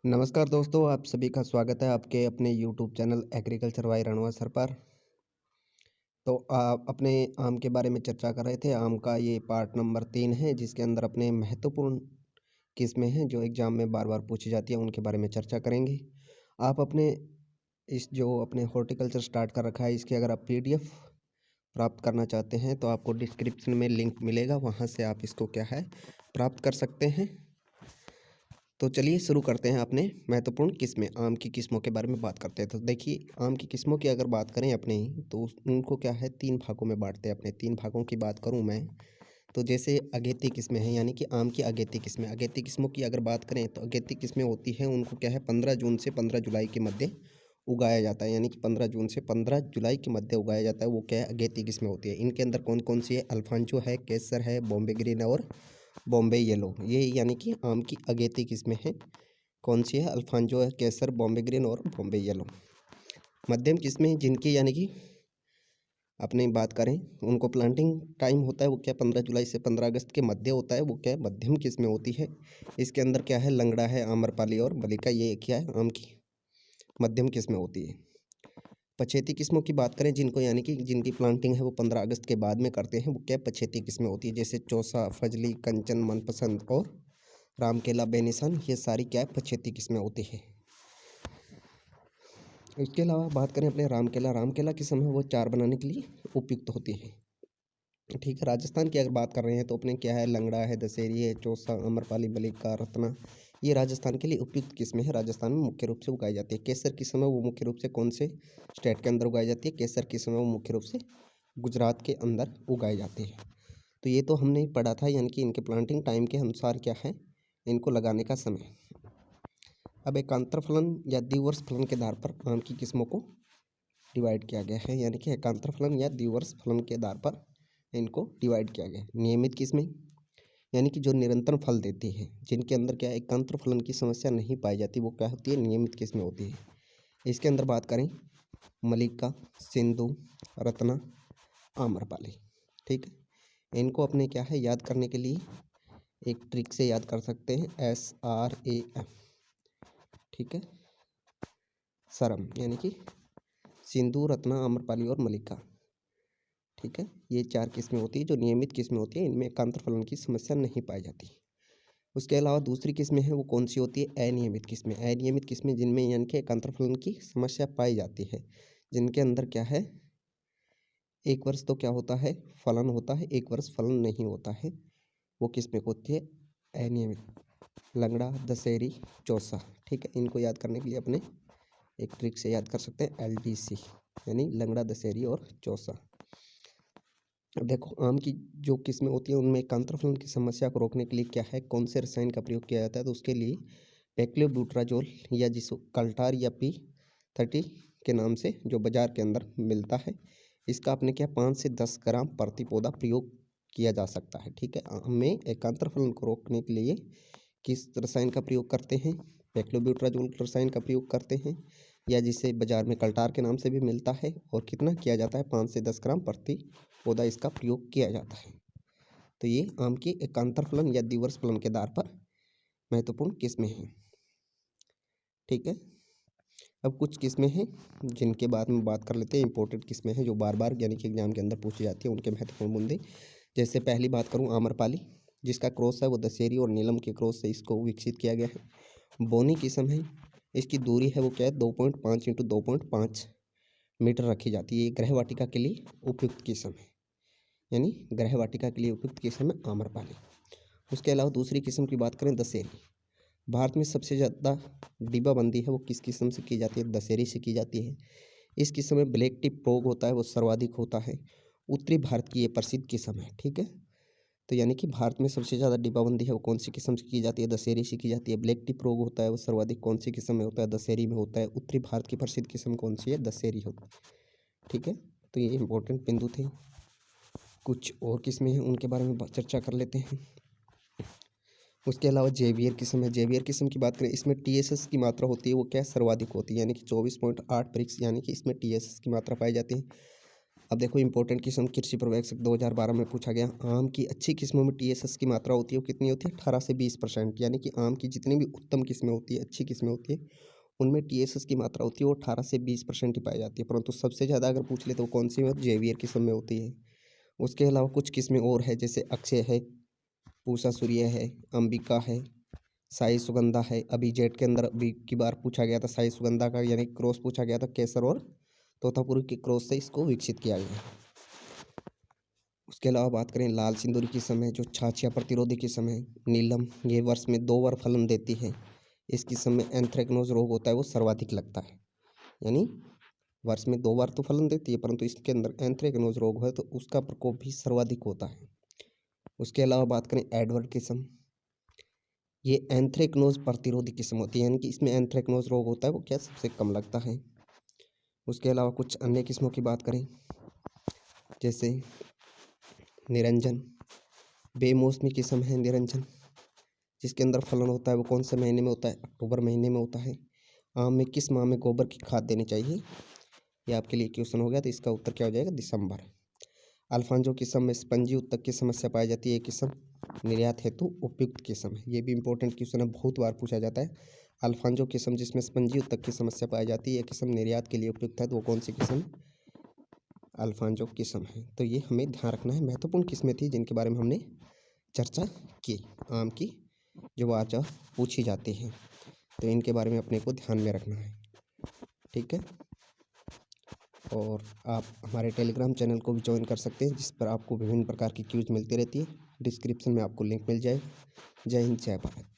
नमस्कार दोस्तों, आप सभी का स्वागत है आपके अपने YouTube channel agriculture by Ranwa sir पर। तो आप अपने आम के बारे में चर्चा कर रहे थे। आम का ये पार्ट नंबर 3 है, जिसके अंदर अपने महत्वपूर्ण किस्में हैं जो एग्ज़ाम में बार-बार पूछी जाती हैं, उनके बारे में चर्चा करेंगे। आप अपने इस जो अपने हॉर्टिकल्चर स्टार्ट कर रखा है, इसकी अगर आप पीडीएफ प्राप्त करना चाहते हैं, तो आपको डिस्क्रिप्शन में लिंक मिलेगा, वहाँ से आप इसको क्या है प्राप्त कर सकते हैं। तो चलिए शुरू करते हैं अपने महत्वपूर्ण किस्में। आम की किस्मों के बारे में बात करते हैं। तो देखिए, आम की किस्मों की अगर बात करें अपने तो उनको क्या है 3 भागों में बाँटते हैं। अपने 3 भागों की बात करूँ मैं, तो जैसे अगेती किस्में हैं, यानी कि आम की अगेती किस्में। अगेती किस्मों की अगर बात करें तो अगेती किस्में होती हैं, उनको क्या है 15 जून से 15 जुलाई के मध्य उगाया जाता है। यानी कि 15 जून से 15 जुलाई के मध्य उगाया जाता है, वो क्या है अगेती किस्में होती है। इनके अंदर कौन-कौन सी है? अल्फांचो है, केसर है, बॉम्बे ग्रीन और बॉम्बे येलो। ये यानी कि आम की अगेती किस्में हैं। कौन सी है? अल्फांजो है, केसर, बॉम्बे ग्रीन और बॉम्बे येलो। मध्यम किस्में जिनकी यानी कि अपनी बात करें, उनको प्लांटिंग टाइम होता है वो क्या 15 जुलाई से 15 अगस्त के मध्य होता है, वो क्या है मध्यम किस्में होती है। इसके अंदर क्या है लंगड़ा है, आम्रपाली और मलिका, ये क्या है आम की मध्यम किस्में होती है। पछेती किस्मों की बात करें जिनको यानी कि जिनकी प्लांटिंग है वो 15 अगस्त के बाद में करते हैं, वो क्या पछेती किस्में होती है। जैसे चौसा, फजली, कंचन, मनपसंद और रामकेला, बेनिशान, ये सारी क्या है पछेती किस्में होती है। इसके अलावा बात करें अपने रामकेला किस्म है वो चार बनाने के लिए उपयुक्त होती है। ठीक है, राजस्थान की अगर बात कर रहे हैं तो अपने क्या है लंगड़ा है, दशहरी है, चौसा, अमरपाली, मलिका, रत्ना, ये राजस्थान के लिए उपयुक्त किस्में हैं। राजस्थान में मुख्य रूप से उगाई जाती है। केसर किस्म है वो मुख्य रूप से कौन से स्टेट के अंदर उगाई जाती है? केसर किस्म है वो मुख्य रूप से गुजरात के अंदर उगाई जाती है। तो ये तो हमने पढ़ा था, यानी कि इनके प्लांटिंग टाइम के अनुसार क्या है इनको लगाने का समय। अब एकांतर फलन या द्विवर्ष फलन के आधार पर आम की किस्मों को डिवाइड किया गया है। यानी कि एकांतर फलन या द्विवर्ष फलन के आधार पर इनको डिवाइड किया गया है। नियमित किस्में यानी कि जो निरंतर फल देती है, जिनके अंदर क्या है एकांतर फलन की समस्या नहीं पाई जाती, वो क्या होती है नियमित किस्में होती है। इसके अंदर बात करें मलिका, सिंधु, रत्ना, आम्रपाली। ठीक है, इनको अपने क्या है याद करने के लिए एक ट्रिक से याद कर सकते हैं, SRAM। ठीक है, सरम यानी कि सिंधु, रत्ना, आम्रपाली और मलिका। ठीक है, ये 4 किस्में होती है जो नियमित किस्में होती हैं, इनमें एकांतर फलन की समस्या नहीं पाई जाती। उसके अलावा दूसरी किस्में हैं वो कौन सी होती है? अनियमित किस्में। अनियमित किस्में जिनमें यानी कि एकांतर फलन की समस्या पाई जाती है, जिनके अंदर क्या है एक वर्ष तो क्या होता है फलन होता है, एक वर्ष फलन नहीं होता है, वो किस्में होती है अनियमित। लंगड़ा, दशहरी, चौसा। ठीक है, इनको याद करने के लिए अपने एक ट्रिक से याद कर सकते हैं, LDC यानी लंगड़ा, दशहरी और चौसा। अब देखो आम की जो किस्में होती हैं उनमें एकांतर फलन की समस्या को रोकने के लिए क्या है कौन से रसायन का प्रयोग किया जाता है? तो उसके लिए पेक्लोब्यूट्राजोल या जिसको कल्टार या P30 के नाम से जो बाजार के अंदर मिलता है, इसका अपने क्या 5 से 10 ग्राम प्रति पौधा प्रयोग किया जा सकता है। ठीक है, आम में एकांतर फलन को रोकने के लिए किस रसायन का प्रयोग करते हैं? पेक्लोब्यूट्राजोल रसायन का प्रयोग करते हैं, या जिसे बाजार में कल्टार के नाम से भी मिलता है, और कितना किया जाता है 5 से 10 ग्राम प्रति पौधा इसका प्रयोग किया जाता है। तो ये आम की एकांतर फलन या द्विवर्ष फलन के आधार पर महत्वपूर्ण किस्में हैं। ठीक है, अब कुछ किस्में हैं जिनके बाद में बात कर लेते हैं। इंपॉर्टेंट किस्में हैं जो बार बार यानी कि एग्जाम के अंदर पूछी जाती है, उनके महत्वपूर्ण मुद्दे। जैसे पहली बात करूँ आम्रपाली, जिसका क्रॉस है वो दशहरी और नीलम के क्रॉस से इसको विकसित किया गया है। बोनी किस्म है, इसकी दूरी है वो क्या है 2.5 × 2.5 मीटर रखी जाती है। ये गृह वाटिका के लिए उपयुक्त किस्म है, यानी गृह वाटिका के लिए उपयुक्त किस्म है आम्रपाली। उसके अलावा दूसरी किस्म की बात करें दशहरी, भारत में सबसे ज़्यादा डिब्बाबंदी है वो किस किस्म से की जाती है? दशहरी से की जाती है। इस किस्म में ब्लैक टिप रोग होता है वो सर्वाधिक होता है। उत्तरी भारत की ये प्रसिद्ध किस्म है। ठीक है, तो यानी कि भारत में सबसे ज़्यादा डिब्बाबंदी है वो कौन सी किस्म से की जाती है? दशहरी से की जाती है। ब्लैक टिप रोग होता है वो सर्वाधिक कौन सी किस्म में होता है? दशहरी में होता है। उत्तरी भारत की प्रसिद्ध किस्म कौन सी है? दशहरी होती है। ठीक है, तो ये इंपॉर्टेंट बिंदु थे। कुछ और किस्में हैं उनके बारे में चर्चा कर लेते हैं। उसके अलावा जेवियर किस्म है। जेवियर किस्म की बात करें, इसमें TSS की मात्रा होती है वो क्या सर्वाधिक होती है, यानी कि 24.8 यानी कि इसमें TSS की मात्रा पाई जाती है। अब देखो इंपॉर्टेंट किस्म कृषि प्रवेश 2012 में पूछा गया, आम की अच्छी किस्मों में टीएसएस की मात्रा होती है वो कितनी होती है? 18 से 20%। यानी कि आम की जितनी भी उत्तम किस्में होती है, अच्छी किस्में होती है, उनमें टीएसएस की मात्रा होती है वो 18 से 20% ही पाई जाती है। परंतु सबसे ज़्यादा अगर पूछ ले तो कौन सी है? जेवियर किस्म में होती है। उसके अलावा कुछ किस्में और है, जैसे अक्षय है, पूसा सूर्य है, अंबिका है, साई सुगंधा है। अभी जेट के अंदर अभी की बार पूछा गया था साई सुगंधा का, यानी क्रॉस पूछा गया था केसर और तोतापुरी के क्रॉस से इसको विकसित किया गया है। उसके अलावा बात करें लाल सिंदूरी किस्म है, जो छाछिया प्रतिरोधी किस्म है। नीलम, ये वर्ष में 2 बार फलन देती है। इस किस्म में एंथ्रेक्नोज रोग होता है वो सर्वाधिक लगता है, यानी वर्ष में 2 बार तो फलन देती है, परंतु इसके अंदर एंथ्रेक्नोज रोग है तो उसका प्रकोप भी सर्वाधिक होता है। उसके अलावा बात करें एडवर्ड किस्म, ये एंथ्रेक्नोज प्रतिरोधी किस्म होती है, यानी कि इसमें एंथ्रेक्नोज रोग होता है वो क्या सबसे कम लगता है। उसके अलावा कुछ अन्य किस्मों की बात करें, जैसे निरंजन, बेमौसमी किस्म है निरंजन, जिसके अंदर फलन होता है वो कौन से महीने में होता है? अक्टूबर महीने में होता है। आम में किस माह में गोबर की खाद देनी चाहिए? ये आपके लिए क्वेश्चन हो गया, तो इसका उत्तर क्या हो जाएगा? दिसंबर। अल्फांजो किस्म में स्पंजी उत्तक की समस्या पाई जाती है, ये किस्म निर्यात हेतु उपयुक्त किस्म है। ये भी इंपॉर्टेंट क्वेश्चन है, बहुत बार पूछा जाता है। अल्फांजो किस्म जिसमें स्पंजी उत्तक की समस्या पाई जाती है, ये किस्म निर्यात के लिए उपयुक्त है, तो वो कौन सी किस्म? अल्फांजो किस्म है। तो ये हमें ध्यान रखना है, महत्वपूर्ण किस्में थी जिनके बारे में हमने चर्चा की आम की, जो आज पूछी जाती हैं, तो इनके बारे में अपने को ध्यान में रखना है, ठीक है। और आप हमारे टेलीग्राम चैनल को भी ज्वाइन कर सकते हैं, जिस पर आपको विभिन्न प्रकार की क्यूज मिलती रहती है। डिस्क्रिप्शन में आपको लिंक मिल जाएगा। जय हिंद, जय भारत।